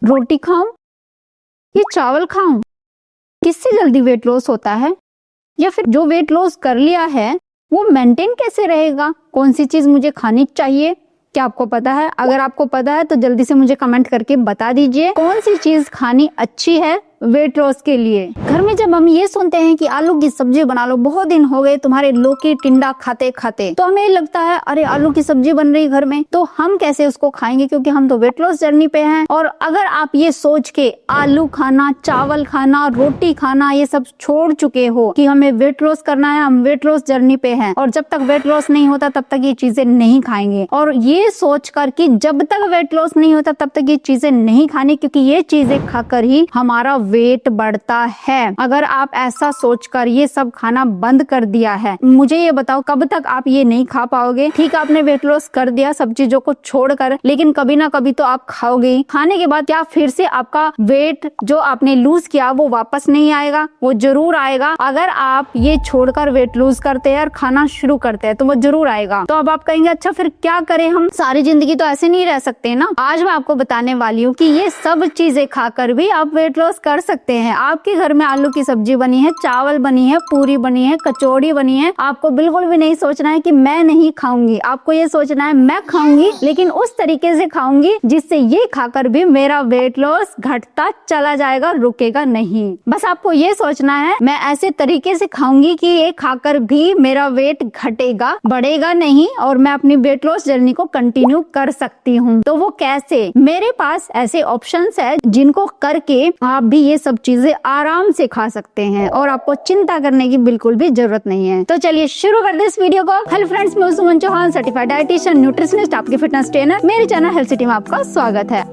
रोटी खाऊं या चावल खाऊं? किससे जल्दी वेट लॉस होता है? या फिर जो वेट लॉस कर लिया है वो मेंटेन कैसे रहेगा? कौन सी चीज मुझे खानी चाहिए? क्या आपको पता है? अगर आपको पता है तो जल्दी से मुझे कमेंट करके बता दीजिए कौन सी चीज खानी अच्छी है वेट लॉस के लिए। घर में जब हम ये सुनते हैं कि आलू की सब्जी बना लो, बहुत दिन हो गए तुम्हारे लौकी टिंडा खाते खाते, तो हमें लगता है अरे आलू की सब्जी बन रही घर में तो हम कैसे उसको खाएंगे, क्योंकि हम तो वेट लॉस जर्नी पे हैं। और अगर आप ये सोच के आलू खाना, चावल खाना, रोटी खाना ये सब छोड़ चुके हो कि हमें वेट लॉस करना है, हम वेट लॉस जर्नी पे हैं और जब तक वेट लॉस नहीं होता तब तक ये चीजें नहीं खाएंगे, और ये सोच कर कि जब तक वेट लॉस नहीं होता तब तक ये चीजें नहीं खानी, क्योंकि ये चीजें खाकर ही हमारा वेट बढ़ता है। अगर आप ऐसा सोचकर ये सब खाना बंद कर दिया है, मुझे ये बताओ कब तक आप ये नहीं खा पाओगे? ठीक है, आपने वेट लॉस कर दिया सब चीजों को छोड़कर, लेकिन कभी ना कभी तो आप खाओगे। खाने के बाद क्या फिर से आपका वेट जो आपने लूज किया वो वापस नहीं आएगा? वो जरूर आएगा। अगर आप ये छोड़कर वेट लूज करते हैं और खाना शुरू करते हैं तो वो जरूर आएगा। तो अब आप कहेंगे अच्छा फिर क्या करें, हम सारी जिंदगी तो ऐसे नहीं रह सकते ना। आज मैं आपको बताने वाली हूँ कि ये सब चीजें खाकर भी आप वेट लॉस कर सकते हैं। आपके घर में आलू की सब्जी बनी है, चावल बनी है, पूरी बनी है, कचौड़ी बनी है, आपको बिल्कुल भी नहीं सोचना है कि मैं नहीं खाऊंगी। आपको ये सोचना है मैं खाऊंगी, लेकिन उस तरीके से खाऊंगी जिससे ये खाकर भी मेरा वेट लॉस घटता चला जाएगा, रुकेगा नहीं। बस आपको ये सोचना है मैं ऐसे तरीके से खाऊंगी कि ये खाकर भी मेरा वेट घटेगा, बढ़ेगा नहीं और मैं अपनी वेट लॉस जर्नी को कंटिन्यू कर सकती हूँ। तो वो कैसे? मेरे पास ऐसे ऑप्शंस है जिनको करके आप भी ये सब चीजें आराम से खा सकते हैं और आपको चिंता करने की बिल्कुल भी जरूरत नहीं है। तो चलिए शुरू कर दे इस वीडियो को। हेलो फ्रेंड्स, मैं सुमन चौहान, सर्टिफाइड डाइटिशियन, न्यूट्रिशनिस्ट, आपके फिटनेस ट्रेनर। मेरे चैनल हेल्थ सिटी में आपका स्वागत है।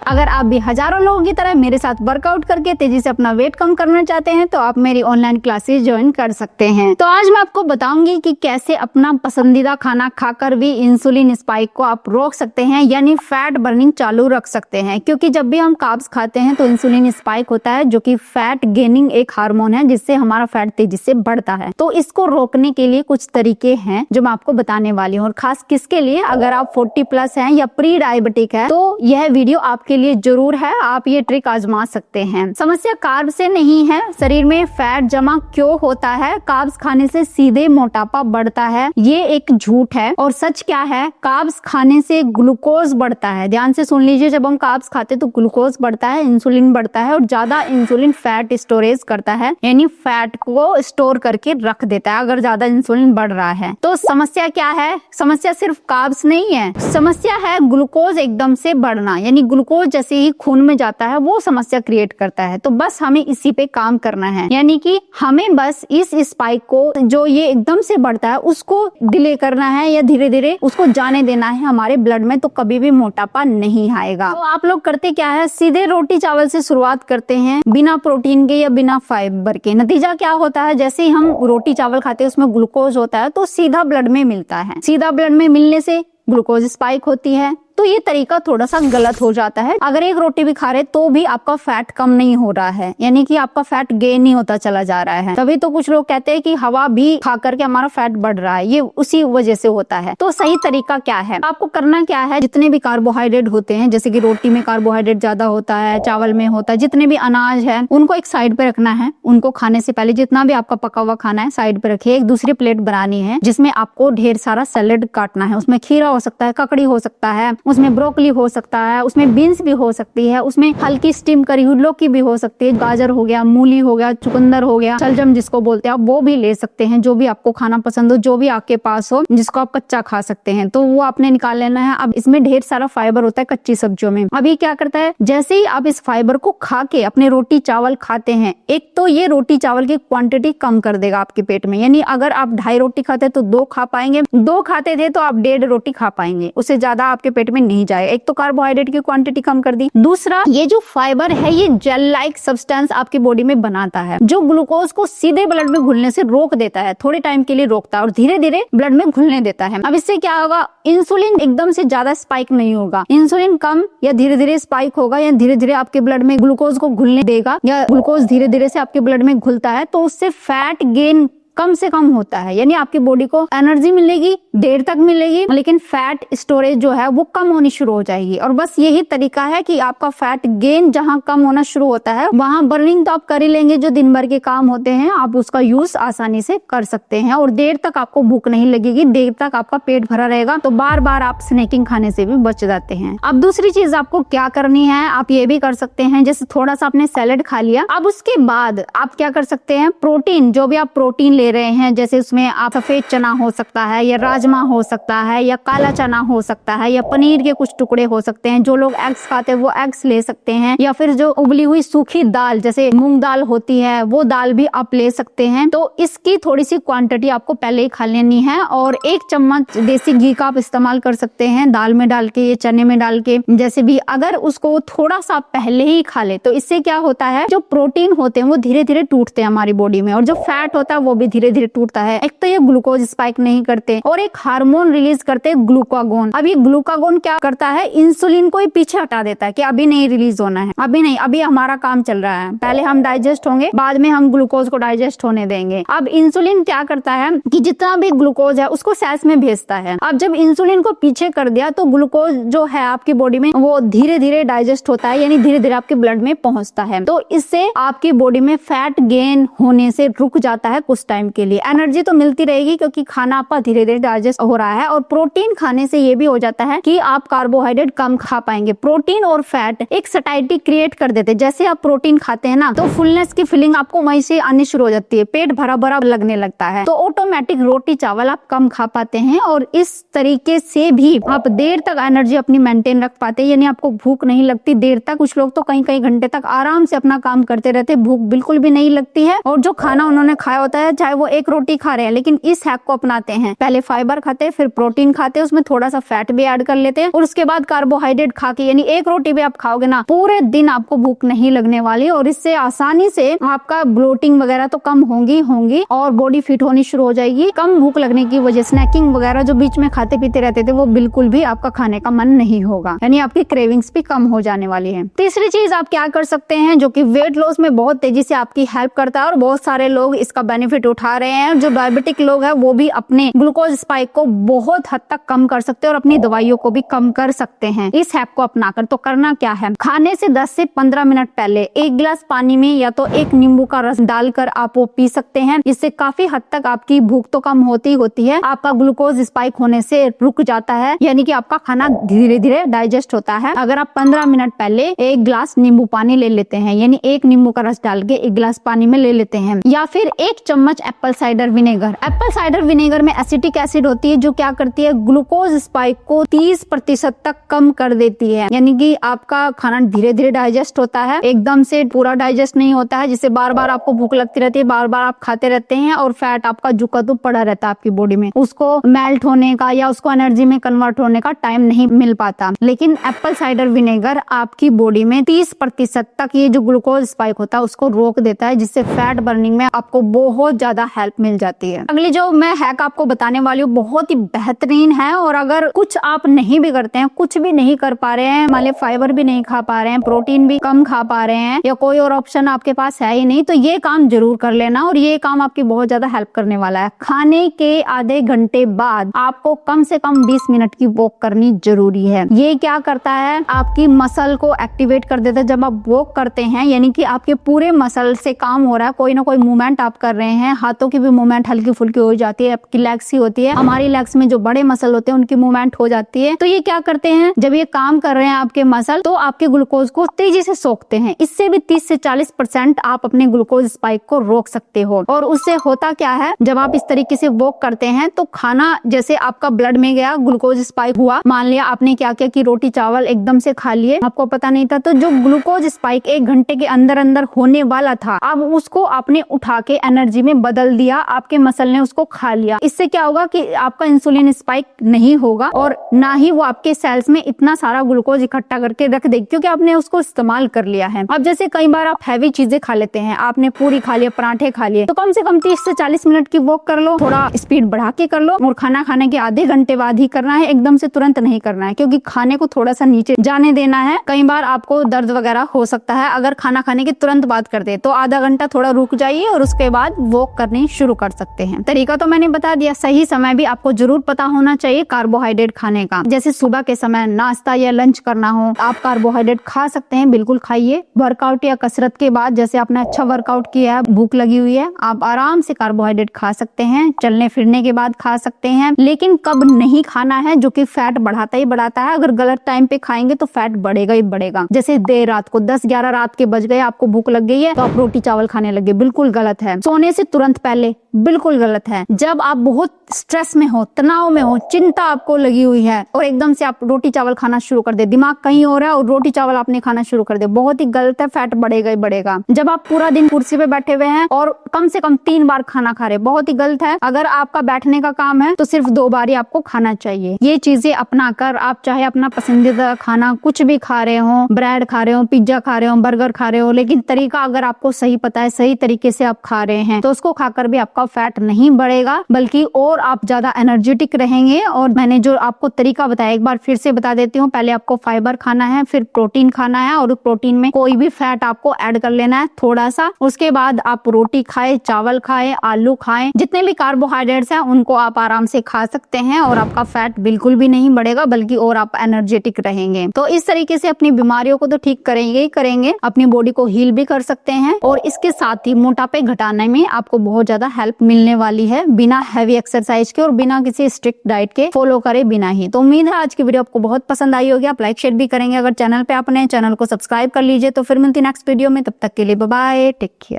अगर आप भी हजारों लोगों की तरह मेरे साथ वर्कआउट करके तेजी से अपना वेट कम करना चाहते हैं तो आप मेरी ऑनलाइन क्लासेस ज्वाइन कर सकते हैं। तो आज मैं आपको बताऊंगी कि कैसे अपना पसंदीदा खाना खाकर भी इंसुलिन स्पाइक को आप रोक सकते हैं, यानी फैट बर्निंग चालू रख सकते हैं। क्योंकि जब भी हम कार्ब्स खाते हैं तो इंसुलिन स्पाइक होता है, जो कि फैट गेनिंग एक हार्मोन है जिससे हमारा फैट तेजी से बढ़ता है। तो इसको रोकने के लिए कुछ तरीके हैं जो मैं आपको बताने वाली हूँ, और खास किसके लिए? अगर आप 40+ हैं या प्री डायबिटिक है तो यह वीडियो आपके लिए जरूर है। आप ये ट्रिक आजमा सकते हैं। समस्या कार्ब से नहीं है, शरीर में फैट जमा क्यों होता है? कार्ब्स खाने से सीधे मोटापा बढ़ता है, ये एक झूठ है। और सच क्या है? कार्ब्स खाने से ग्लूकोज बढ़ता है। ध्यान से सुन लीजिए, जब हम कार्ब्स खाते तो ग्लूकोज बढ़ता है, इंसुलिन बढ़ता है, और ज्यादा इंसुलिन फैट स्टोरेज करता है, यानी फैट को स्टोर करके रख देता है अगर ज्यादा इंसुलिन बढ़ रहा है। तो समस्या क्या है? समस्या सिर्फ कार्ब्स नहीं है, समस्या है ग्लूकोज एकदम से बढ़ना, यानी ग्लूकोज जैसे ही खून में जाता है वो समस्या क्रिएट करता है। तो बस हमें इसी पे काम करना है, यानी कि हमें बस इस स्पाइक को जो ये एकदम से बढ़ता है उसको डिले करना है या धीरे धीरे उसको जाने देना है हमारे ब्लड में, तो कभी भी मोटापा नहीं आएगा। तो आप लोग करते क्या है? सीधे रोटी चावल से शुरुआत करते हैं, बिना प्रोटीन के या बिना फाइबर के। नतीजा क्या होता है? जैसे ही हम रोटी चावल खाते हैं उसमें ग्लूकोज होता है तो सीधा ब्लड में मिलता है। सीधा ब्लड में मिलने से ग्लूकोज स्पाइक होती है। तो ये तरीका थोड़ा सा गलत हो जाता है। अगर एक रोटी भी खा रहे तो भी आपका फैट कम नहीं हो रहा है, यानी कि आपका फैट गेन नहीं होता चला जा रहा है। तभी तो कुछ लोग कहते हैं कि हवा भी खा करके हमारा फैट बढ़ रहा है, ये उसी वजह से होता है। तो सही तरीका क्या है? आपको करना क्या है? जितने भी कार्बोहाइड्रेट होते हैं, जैसे कि रोटी में कार्बोहाइड्रेट ज्यादा होता है, चावल में होता है, जितने भी अनाज है उनको एक साइड पे रखना है। उनको खाने से पहले जितना भी आपका पका हुआ खाना है साइड पे रखिए। एक दूसरी प्लेट बनानी है जिसमें आपको ढेर सारा सैलेड काटना है। उसमें खीरा हो सकता है, ककड़ी हो सकता है, उसमें ब्रोकली हो सकता है, उसमें बीन्स भी हो सकती है, उसमें हल्की स्टीम करी हुई लौकी भी हो सकती है, गाजर हो गया, मूली हो गया, चुकंदर हो गया, शलजम जिसको बोलते हैं आप वो भी ले सकते हैं। जो भी आपको खाना पसंद हो, जो भी आपके पास हो, जिसको आप कच्चा खा सकते हैं तो वो आपने निकाल लेना है। अब इसमें ढेर सारा फाइबर होता है कच्ची सब्जियों में। अभी क्या करता है, जैसे ही आप इस फाइबर को खा के अपने रोटी चावल खाते हैं, एक तो ये रोटी चावल की क्वांटिटी कम कर देगा आपके पेट में, यानी अगर आप 2.5 रोटी खाते तो 2 खा पाएंगे, 2 खाते थे तो आप 1.5 रोटी खा पाएंगे, उससे ज्यादा आपके पेट में नहीं जाए। एक तो कार्बोहाइड्रेट की क्वांटिटी कम कर दी। दूसरा, ये जो फाइबर है ये जेल लाइक सब्सटेंस आपकी बॉडी में बनाता है जो ग्लूकोज को सीधे ब्लड में घुलने से रोक देता है, थोड़े टाइम के लिए रोकता है और धीरे धीरे ब्लड में घुलने देता है। अब इससे क्या होगा? इंसुलिन एकदम से ज्यादा स्पाइक नहीं होगा, इंसुलिन कम या धीरे धीरे स्पाइक होगा, या धीरे धीरे आपके ब्लड में ग्लूकोज को घुलने देगा, या ग्लूकोज धीरे धीरे से आपके ब्लड में घुलता है तो उससे फैट गेन कम से कम होता है, यानी आपकी बॉडी को एनर्जी मिलेगी, देर तक मिलेगी, लेकिन फैट स्टोरेज जो है वो कम होनी शुरू हो जाएगी। और बस यही तरीका है कि आपका फैट गेन जहां कम होना शुरू होता है वहां बर्निंग तो आप कर ही लेंगे, जो दिन भर के काम होते हैं आप उसका यूज आसानी से कर सकते हैं और देर तक आपको भूख नहीं लगेगी, देर तक आपका पेट भरा रहेगा। तो बार बार आप स्नैकिंग खाने से भी बच जाते हैं। अब दूसरी चीज आपको क्या करनी है, आप ये भी कर सकते हैं, जैसे थोड़ा सा आपने सैलेड खा लिया, अब उसके बाद आप क्या कर सकते हैं, प्रोटीन, जो भी आप प्रोटीन ले रहे हैं, जैसे उसमें आप सफेद चना हो सकता है या राजमा हो सकता है या काला चना हो सकता है या पनीर के कुछ टुकड़े हो सकते हैं। जो लोग एग्स खाते हैं वो एग्स ले सकते हैं, या फिर जो उबली हुई सूखी दाल जैसे मूंग दाल होती है वो दाल भी आप ले सकते हैं। तो इसकी थोड़ी सी क्वांटिटी आपको पहले ही खा लेनी है और 1 चम्मच देसी घी का आप इस्तेमाल कर सकते हैं दाल में डाल के, चने में डाल के, जैसे भी। अगर उसको थोड़ा सा पहले ही खा ले तो इससे क्या होता है, जो प्रोटीन होते हैं वो धीरे धीरे टूटते हैं हमारी बॉडी में, और जो फैट होता है वो भी धीरे धीरे टूटता है। एक तो ये ग्लूकोज स्पाइक नहीं करते और एक हार्मोन रिलीज करते हैं ग्लूकागोन। अब ये ग्लूकागोन क्या करता है, इंसुलिन को ही पीछे हटा देता है कि अभी नहीं रिलीज होना है, अभी नहीं, अभी हमारा काम चल रहा है, पहले हम डाइजेस्ट होंगे, बाद में हम ग्लूकोज को डाइजेस्ट होने देंगे। अब इंसुलिन क्या करता है कि जितना भी ग्लूकोज है उसको सेल्स में भेजता है। अब जब इंसुलिन को पीछे कर दिया तो ग्लूकोज जो है आपकी बॉडी में वो धीरे धीरे डाइजेस्ट होता है, यानी धीरे धीरे आपके ब्लड में पहुंचता है। तो इससे आपकी बॉडी में फैट गेन होने से रुक जाता है कुछ टाइम के लिए। एनर्जी तो मिलती रहेगी क्योंकि खाना आपका धीरे धीरे डाइजेस्ट हो रहा है, और प्रोटीन खाने से ये भी हो जाता है कि आप कार्बोहाइड्रेट कम खा पाएंगे। प्रोटीन और फैट एक सटाइटी क्रिएट कर देते हैं। जैसे आप प्रोटीन खाते हैं ना तो फुलनेस की फीलिंग आपको वहीं से आनी शुरू हो जाती है, पेट भरा भरा लगने लगता है, तो ऑटोमेटिक रोटी चावल आप कम खा पाते हैं और इस तरीके से भी आप देर तक एनर्जी अपनी मेंटेन रख पाते हैं, यानी आपको भूख नहीं लगती देर तक। कुछ लोग तो कई कई घंटे तक आराम से अपना काम करते रहते, भूख बिल्कुल भी नहीं लगती है, और जो खाना उन्होंने खाया होता है चाहे वो 1 रोटी खा रहे हैं, लेकिन इस हैक को अपनाते हैं, पहले फाइबर खाते हैं, फिर प्रोटीन खाते हैं, उसमें थोड़ा सा फैट भी ऐड कर लेते हैं, और उसके बाद कार्बोहाइड्रेट खा के, यानी 1 रोटी भी आप खाओगे ना पूरे दिन आपको भूख नहीं लगने वाली, और इससे आसानी से आपका ब्लोटिंग वगैरह तो कम होंगी और बॉडी फिट होनी शुरू हो जाएगी। कम भूख लगने की वजह स्नैकिंग वगैरह जो बीच में खाते पीते रहते थे वो बिल्कुल भी आपका खाने का मन नहीं होगा, यानी आपकी क्रेविंग्स भी कम हो जाने वाली है। तीसरी चीज आप क्या कर सकते हैं जो कि वेट लॉस में बहुत तेजी से आपकी हेल्प करता है और बहुत सारे लोग इसका बेनिफिट उठा रहे हैं। जो डायबिटिक लोग हैं वो भी अपने ग्लूकोज स्पाइक को बहुत हद तक कम कर सकते हैं और अपनी दवाइयों को भी कम कर सकते हैं इस हैक को अपनाकर। तो करना क्या है, खाने से 10 से 15 मिनट पहले 1 गिलास पानी में या तो 1 नींबू का रस डालकर आप वो पी सकते हैं। इससे काफी हद तक आपकी भूख तो कम होती है, आपका ग्लूकोज स्पाइक होने से रुक जाता है, यानी कि आपका खाना धीरे धीरे डाइजेस्ट होता है। अगर आप 15 मिनट पहले 1 गिलास नींबू पानी ले लेते हैं, यानी 1 नींबू का रस डाल के 1 गिलास पानी में ले लेते हैं, या फिर 1 चम्मच Apple cider vinegar. Apple cider vinegar में एसिटिक एसिड होती है जो क्या करती है, ग्लूकोज स्पाइक को 30% तक कम कर देती है, यानी कि आपका खाना धीरे धीरे डाइजेस्ट होता है, एकदम से पूरा डाइजेस्ट नहीं होता है, जिससे बार बार आपको भूख लगती रहती है, बार बार आप खाते रहते हैं और फैट आपका जुका तो पड़ा रहता है आपकी बॉडी में, उसको मेल्ट होने का या उसको एनर्जी में कन्वर्ट होने का टाइम नहीं मिल पाता। लेकिन एप्पल साइडर विनेगर आपकी बॉडी में 30% तक ये जो ग्लूकोज स्पाइक होता है उसको रोक देता है, जिससे फैट बर्निंग में आपको बहुत ज्यादा हेल्प मिल जाती है। अगली जो मैं हैक आपको बताने वाली हूँ बहुत ही बेहतरीन है, और अगर कुछ आप नहीं भी करते हैं, कुछ भी नहीं कर पा रहे हैं, मान लीजिए फाइबर भी नहीं खा पा रहे हैं, प्रोटीन भी कम खा पा रहे हैं, या कोई और ऑप्शन आपके पास है ही नहीं, तो ये काम जरूर कर लेना, और ये काम आपकी बहुत ज्यादा हेल्प करने वाला है। खाने के आधे घंटे बाद आपको कम से कम 20 मिनट की वॉक करनी जरूरी है। ये क्या करता है, आपकी मसल को एक्टिवेट कर देता है। जब आप वॉक करते हैं यानी कि आपके पूरे मसल से काम हो रहा है, कोई ना कोई मूवमेंट आप कर रहे हैं, हाथों की भी मूवमेंट हल्की फुल्की हो जाती है, आपकी लेग्स ही होती है, हमारी लेग्स में जो बड़े मसल होते हैं उनकी मूवमेंट हो जाती है। तो ये क्या करते हैं, जब ये काम कर रहे हैं आपके मसल, तो आपके ग्लूकोज को तेजी से सोखते हैं। इससे भी 30 से 40% आप अपने ग्लूकोज स्पाइक को रोक सकते हो। और उससे होता क्या है, जब आप इस तरीके से वॉक करते हैं तो खाना जैसे आपका ब्लड में गया, ग्लूकोज स्पाइक हुआ, मान लिया आपने क्या किया कि रोटी चावल एकदम से खा लिए, आपको पता नहीं था, तो जो ग्लूकोज स्पाइक 1 घंटे के अंदर अंदर होने वाला था, अब उसको आपने उठा के एनर्जी में बदल दिया, आपके मसल ने उसको खा लिया। इससे क्या होगा कि आपका इंसुलिन स्पाइक नहीं होगा और ना ही वो आपके सेल्स में इतना सारा ग्लूकोज इकट्ठा करके रख देगी, क्योंकि आपने उसको इस्तेमाल कर लिया है। अब जैसे कई बार आप हैवी चीजें खा लेते हैं, आपने पूरी खा लिया, पराठे खा लिए, तो कम से कम 30 से 40 मिनट की वॉक कर लो, थोड़ा स्पीड बढ़ा के कर लो, और खाना खाने के आधे घंटे बाद ही करना है, एकदम से तुरंत नहीं करना है, क्योंकि खाने को थोड़ा सा नीचे जाने देना है। कई बार आपको दर्द वगैरह हो सकता है, अगर खाना खाने के तुरंत बाद कर दे तो आधा घंटा थोड़ा रुक जाइए और उसके बाद वॉक करनी शुरू कर सकते हैं। तरीका तो मैंने बता दिया, सही समय भी आपको जरूर पता होना चाहिए कार्बोहाइड्रेट खाने का। जैसे सुबह के समय नाश्ता या लंच करना हो, आप कार्बोहाइड्रेट खा सकते हैं, बिल्कुल खाइए। वर्कआउट या कसरत के बाद, जैसे आपने अच्छा वर्कआउट किया है, भूख लगी हुई है, आप आराम से कार्बोहाइड्रेट खा सकते हैं। चलने फिरने के बाद खा सकते हैं, लेकिन कब नहीं खाना है, जो कि फैट बढ़ाता ही बढ़ाता है। अगर गलत टाइम पे खाएंगे तो फैट बढ़ेगा ही बढ़ेगा। जैसे देर रात को 10-11 रात के बज गए, आपको भूख लग गई है तो आप रोटी चावल खाने लगे, बिल्कुल गलत है। सोने से तुरंत पहले बिल्कुल गलत है। जब आप बहुत स्ट्रेस में हो, तनाव में हो, चिंता आपको लगी हुई है और एकदम से आप रोटी चावल खाना शुरू कर दे, दिमाग कहीं हो रहा है और रोटी चावल आपने खाना शुरू कर दे, बहुत ही गलत है, फैट बढ़ेगा ही बढ़ेगा। जब आप पूरा दिन कुर्सी पे बैठे हुए हैं और कम से कम 3 बार खाना खा रहे, बहुत ही गलत है। अगर आपका बैठने का काम है तो सिर्फ 2 बार ही आपको खाना चाहिए। ये चीजें अपना कर आप चाहे अपना पसंदीदा खाना कुछ भी खा रहे हो, ब्रेड खा रहे हो, पिज्जा खा रहे हो, बर्गर खा रहे हो, लेकिन तरीका अगर आपको सही पता है, सही तरीके से आप खा रहे हैं, तो उसको खाकर भी आपका फैट नहीं बढ़ेगा, बल्कि और आप ज्यादा एनर्जेटिक रहेंगे। और मैंने जो आपको तरीका बताया, एक बार फिर से बता देती हूँ। पहले आपको फाइबर खाना है, फिर प्रोटीन खाना है, और प्रोटीन में कोई भी फैट आपको ऐड कर लेना है थोड़ा सा। उसके बाद आप रोटी खाएं, चावल खाएं, आलू खाएं, जितने भी कार्बोहाइड्रेट्स हैं उनको आप आराम से खा सकते हैं और आपका फैट बिल्कुल भी नहीं बढ़ेगा, बल्कि और आप एनर्जेटिक रहेंगे। तो इस तरीके से अपनी बीमारियों को तो ठीक करेंगे ही करेंगे, अपनी बॉडी को हील भी कर सकते हैं, और इसके साथ ही मोटापे घटाने में आपको बहुत ज्यादा हेल्प मिलने वाली है, बिना हैवी एक्सरसाइज के और बिना किसी स्ट्रिक्ट डाइट के फॉलो करे बिना ही। तो उम्मीद है आज की वीडियो आपको बहुत पसंद आई होगी, आप लाइक शेयर भी करेंगे। अगर चैनल पे आपने चैनल को सब्सक्राइब कर लीजिए। तो फिर मिलती नेक्स्ट वीडियो में, तब तक के लिए बाय बाय, टेक केयर।